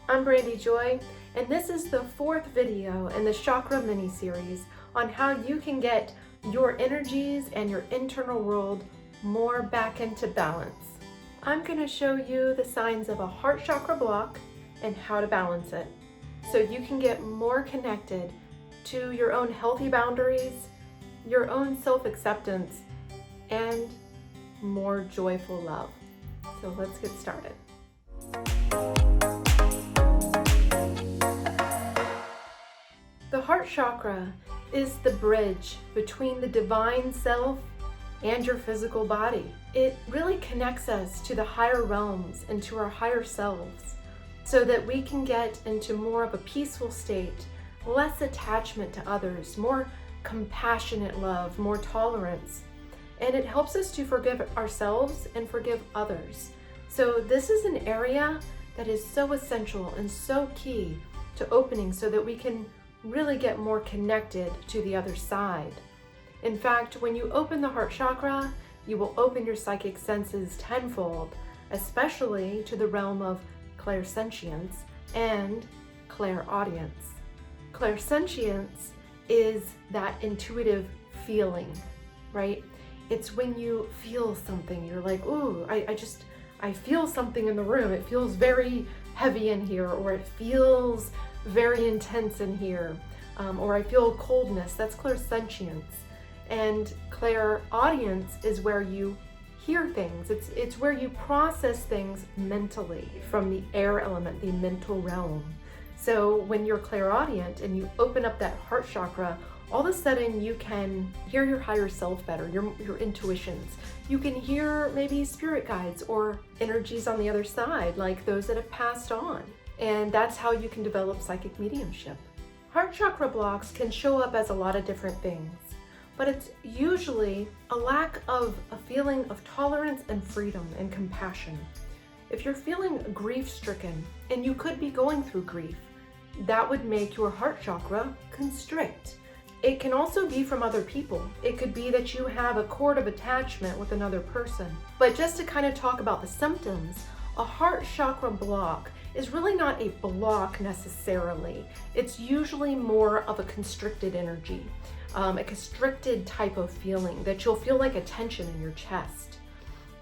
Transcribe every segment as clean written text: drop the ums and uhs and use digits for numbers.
I'm Brandy Joy, and this is the fourth video in the Chakra mini-series on how you can get your energies and your internal world more back into balance. I'm going to show you the signs of a heart chakra block and how to balance it, so you can get more connected to your own healthy boundaries, your own self-acceptance, and more joyful love. So let's get started. The heart chakra is the bridge between the divine self and your physical body. It really connects us to the higher realms and to our higher selves so that we can get into more of a peaceful state, less attachment to others, more compassionate love, more tolerance. And it helps us to forgive ourselves and forgive others. So this is an area that is so essential and so key to opening so that we can really get more connected to the other side. In fact, when you open the heart chakra, you will open your psychic senses tenfold, especially to the realm of clairsentience and clairaudience. Clairsentience is that intuitive feeling, right? It's when you feel something, you're like, ooh, I feel something in the room. It feels very heavy in here, or it feels very intense in here, or I feel coldness. That's clairsentience. And clairaudience is where you hear things. It's where you process things mentally from the air element, the mental realm. So when you're clairaudient and you open up that heart chakra, all of a sudden you can hear your higher self better, your intuitions. You can hear maybe spirit guides or energies on the other side, like those that have passed on. And that's how you can develop psychic mediumship. Heart chakra blocks can show up as a lot of different things, but it's usually a lack of a feeling of tolerance and freedom and compassion. If you're feeling grief-stricken, and you could be going through grief, that would make your heart chakra constrict. It can also be from other people. It could be that you have a cord of attachment with another person. But just to kind of talk about the symptoms, a heart chakra block is really not a block necessarily. It's usually more of a constricted energy, a constricted type of feeling that you'll feel like a tension in your chest,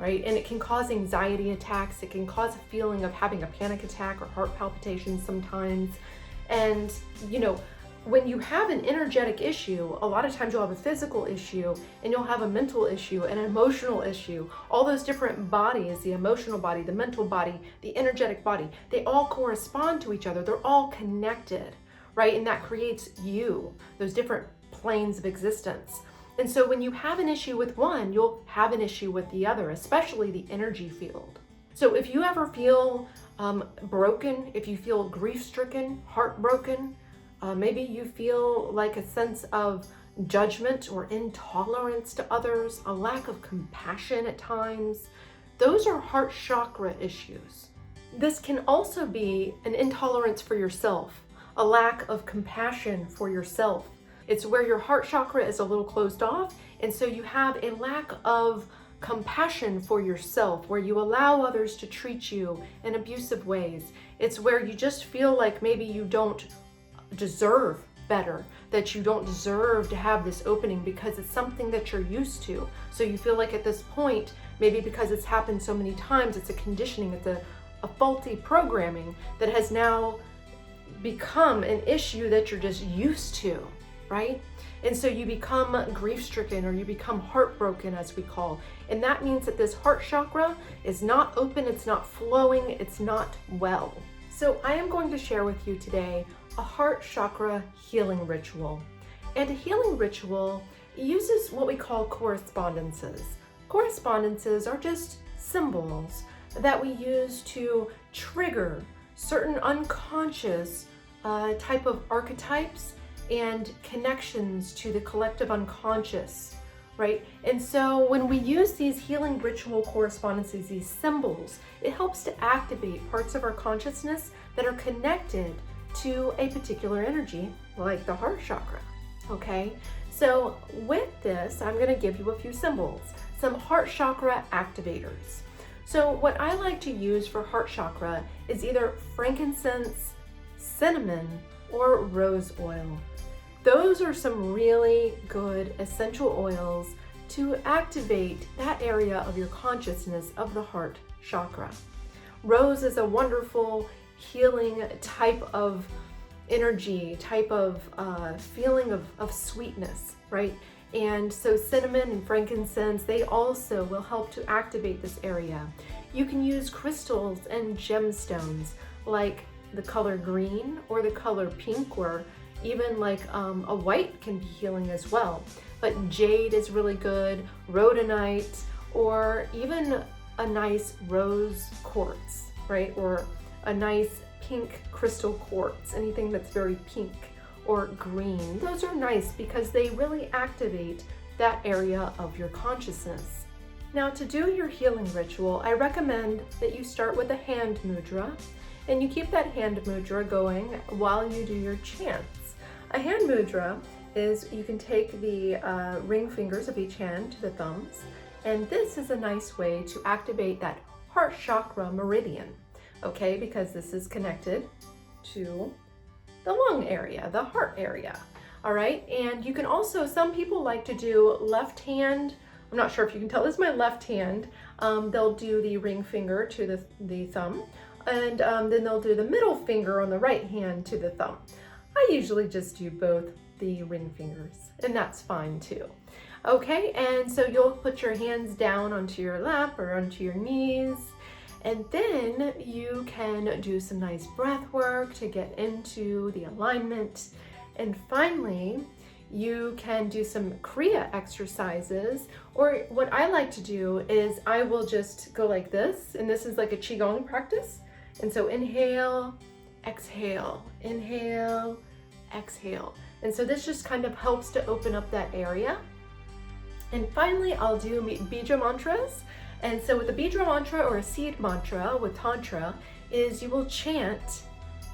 right? And it can cause anxiety attacks. It can cause a feeling of having a panic attack or heart palpitations sometimes. And, when you have an energetic issue, a lot of times you'll have a physical issue and you'll have a mental issue, an emotional issue. All those different bodies, the emotional body, the mental body, the energetic body, they all correspond to each other. They're all connected, right? And that creates you, those different planes of existence. And so when you have an issue with one, you'll have an issue with the other, especially the energy field. So if you ever feel broken, if you feel grief-stricken, heartbroken, maybe you feel like a sense of judgment or intolerance to others, a lack of compassion at times, those are heart chakra issues. This can also be an intolerance for yourself, a lack of compassion for yourself. It's where your heart chakra is a little closed off, and so you have a lack of compassion for yourself, where you allow others to treat you in abusive ways. It's where you just feel like maybe you don't deserve better, that you don't deserve to have this opening because it's something that you're used to. So you feel like at this point, maybe because it's happened so many times, it's a conditioning, it's a faulty programming that has now become an issue that you're just used to, right? And so you become grief-stricken, or you become heartbroken, as we call. And that means that this heart chakra is not open, it's not flowing, it's not well. So I am going to share with you today a heart chakra healing ritual. And a healing ritual uses what we call correspondences. Correspondences are just symbols that we use to trigger certain unconscious type of archetypes and connections to the collective unconscious, right? And so when we use these healing ritual correspondences, these symbols, it helps to activate parts of our consciousness that are connected to a particular energy, like the heart chakra, okay? So with this, I'm gonna give you a few symbols, some heart chakra activators. So what I like to use for heart chakra is either frankincense, cinnamon, or rose oil. Those are some really good essential oils to activate that area of your consciousness of the heart chakra. Rose is a wonderful healing type of energy, type of feeling of sweetness, right? And so cinnamon and frankincense, they also will help to activate this area. You can use crystals and gemstones like the color green or the color pink, or even like a white can be healing as well. But jade is really good, rhodonite, or even a nice rose quartz, right? Or a nice pink crystal quartz, anything that's very pink or green. Those are nice because they really activate that area of your consciousness. Now, to do your healing ritual, I recommend that you start with a hand mudra, and you keep that hand mudra going while you do your chants. A hand mudra is, you can take the ring fingers of each hand to the thumbs, and this is a nice way to activate that heart chakra meridian, okay, because this is connected to the lung area, the heart area. All right, and you can also, some people like to do left hand. I'm not sure if you can tell, this is my left hand. They'll do the ring finger to the thumb, and then they'll do the middle finger on the right hand to the thumb. I usually just do both the ring fingers, and that's fine too. Okay, and so you'll put your hands down onto your lap or onto your knees, and then you can do some nice breath work to get into the alignment. And finally, you can do some Kriya exercises, or what I like to do is I will just go like this, and this is like a Qigong practice. And so inhale, exhale, inhale, exhale. And so this just kind of helps to open up that area. And finally, I'll do bija mantras. And so with a bija mantra or a seed mantra with Tantra is you will chant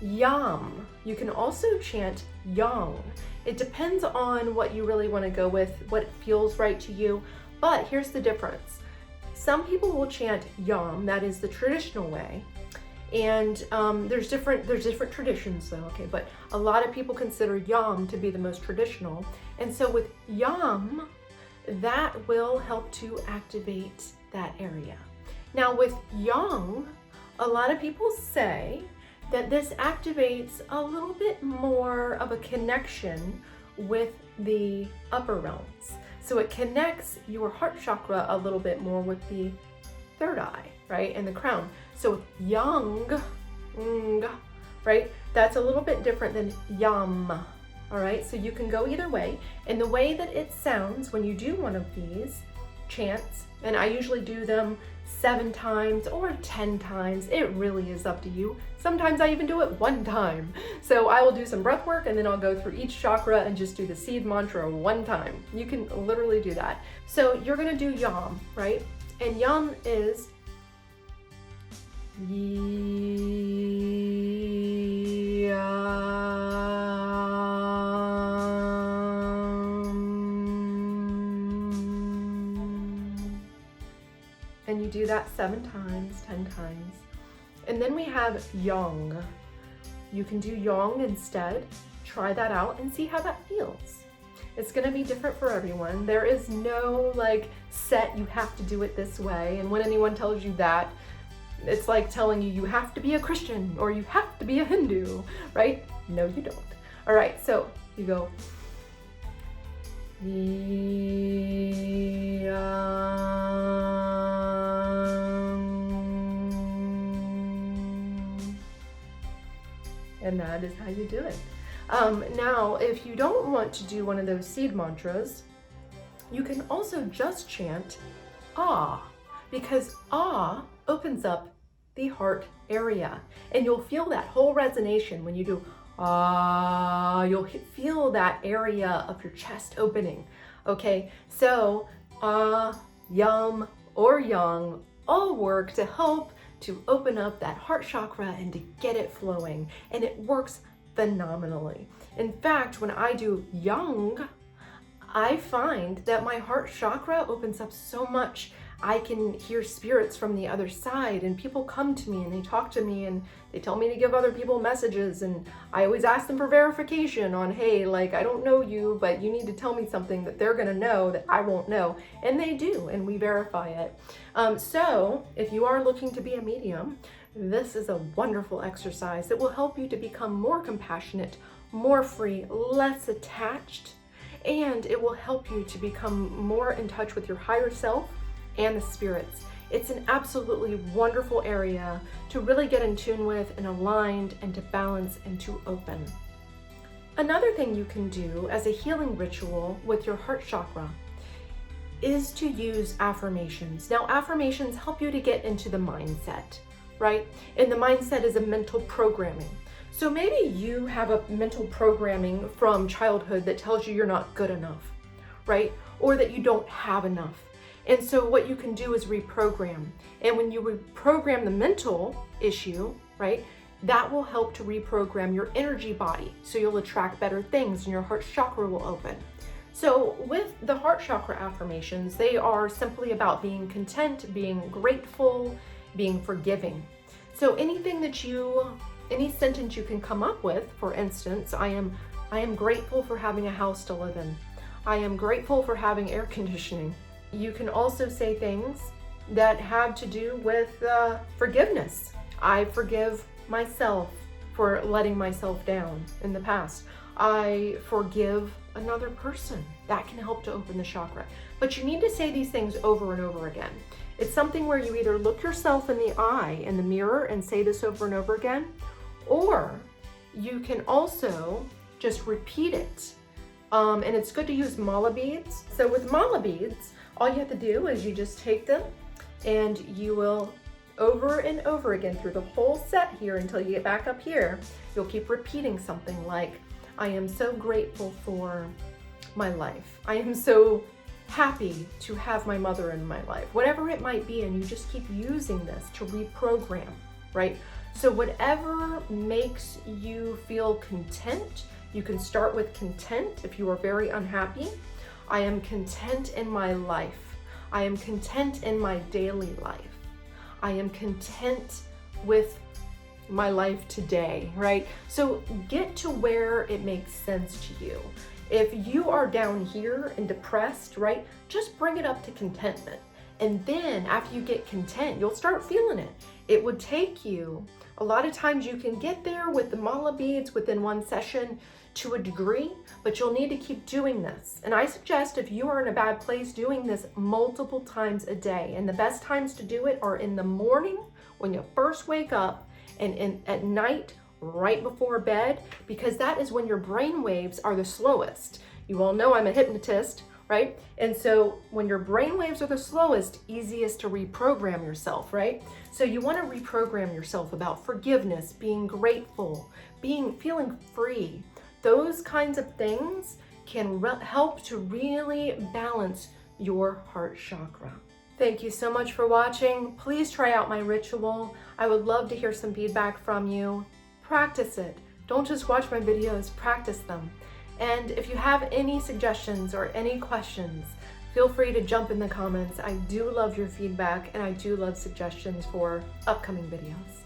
Yam. You can also chant Yang. It depends on what you really want to go with, what feels right to you. But here's the difference. Some people will chant Yam, that is the traditional way. And there's different traditions though, okay? But a lot of people consider Yam to be the most traditional. And so with Yam, that will help to activate that area. Now with Yang, a lot of people say that this activates a little bit more of a connection with the upper realms. So it connects your heart chakra a little bit more with the third eye, right? And the crown. So with Yang, right? That's a little bit different than Yam. All right, so you can go either way. And the way that it sounds when you do one of these chants, and I usually do them 7 times or 10 times, it really is up to you. Sometimes I even do it 1 time. So I will do some breath work and then I'll go through each chakra and just do the seed mantra 1 time. You can literally do that. So you're gonna do Yam, right? And Yam is and you do that 7 times, 10 times. And then we have Yang. You can do Yang instead. Try that out and see how that feels. It's gonna be different for everyone. There is no like set, you have to do it this way. And when anyone tells you that, it's like telling you you have to be a Christian or you have to be a Hindu, right? No, you don't. All right, so you go. And that is how you do it. Now, if you don't want to do one of those seed mantras, you can also just chant Ah, because Ah opens up the heart area. And you'll feel that whole resonation when you do Ah, you'll feel that area of your chest opening. Okay, so Ah, Yam, or Yang all work to help to open up that heart chakra and to get it flowing. And it works phenomenally. In fact, when I do Yang, I find that my heart chakra opens up so much. I can hear spirits from the other side, and people come to me and they talk to me and they tell me to give other people messages, and I always ask them for verification on, hey, like, I don't know you, but you need to tell me something that they're gonna know that I won't know, and they do, and we verify it. So if you are looking to be a medium, this is a wonderful exercise that will help you to become more compassionate, more free, less attached, and it will help you to become more in touch with your higher self and the spirits. It's an absolutely wonderful area to really get in tune with and aligned and to balance and to open. Another thing you can do as a healing ritual with your heart chakra is to use affirmations. Now, affirmations help you to get into the mindset, right? And the mindset is a mental programming. So maybe you have a mental programming from childhood that tells you you're not good enough, right? Or that you don't have enough. And so what you can do is reprogram. And when you reprogram the mental issue, right, that will help to reprogram your energy body. So you'll attract better things and your heart chakra will open. So with the heart chakra affirmations, they are simply about being content, being grateful, being forgiving. So any sentence you can come up with, for instance, I am grateful for having a house to live in. I am grateful for having air conditioning. You can also say things that have to do with forgiveness. I forgive myself for letting myself down in the past. I forgive another person. That can help to open the chakra. But you need to say these things over and over again. It's something where you either look yourself in the eye in the mirror and say this over and over again, or you can also just repeat it. And it's good to use mala beads. So with mala beads, all you have to do is you just take them and you will over and over again through the whole set here until you get back up here. You'll keep repeating something like, I am so grateful for my life. I am so happy to have my mother in my life. Whatever it might be, and you just keep using this to reprogram, right? So whatever makes you feel content, you can start with content if you are very unhappy. I am content in my life. I am content in my daily life. I am content with my life today, right? So get to where it makes sense to you. If you are down here and depressed, right, just bring it up to contentment. And then after you get content, you'll start feeling it. It would take you, a lot of times you can get there with the mala beads within one session to a degree, but you'll need to keep doing this. And I suggest if you are in a bad place, doing this multiple times a day. And the best times to do it are in the morning when you first wake up, and at night right before bed, because that is when your brain waves are the slowest. You all know I'm a hypnotist, right? And so when your brain waves are the slowest, easiest to reprogram yourself, right? So you want to reprogram yourself about forgiveness, being grateful, feeling free. Those kinds of things can help to really balance your heart chakra. Thank you so much for watching. Please try out my ritual. I would love to hear some feedback from you. Practice it. Don't just watch my videos, practice them. And if you have any suggestions or any questions, feel free to jump in the comments. I do love your feedback and I do love suggestions for upcoming videos.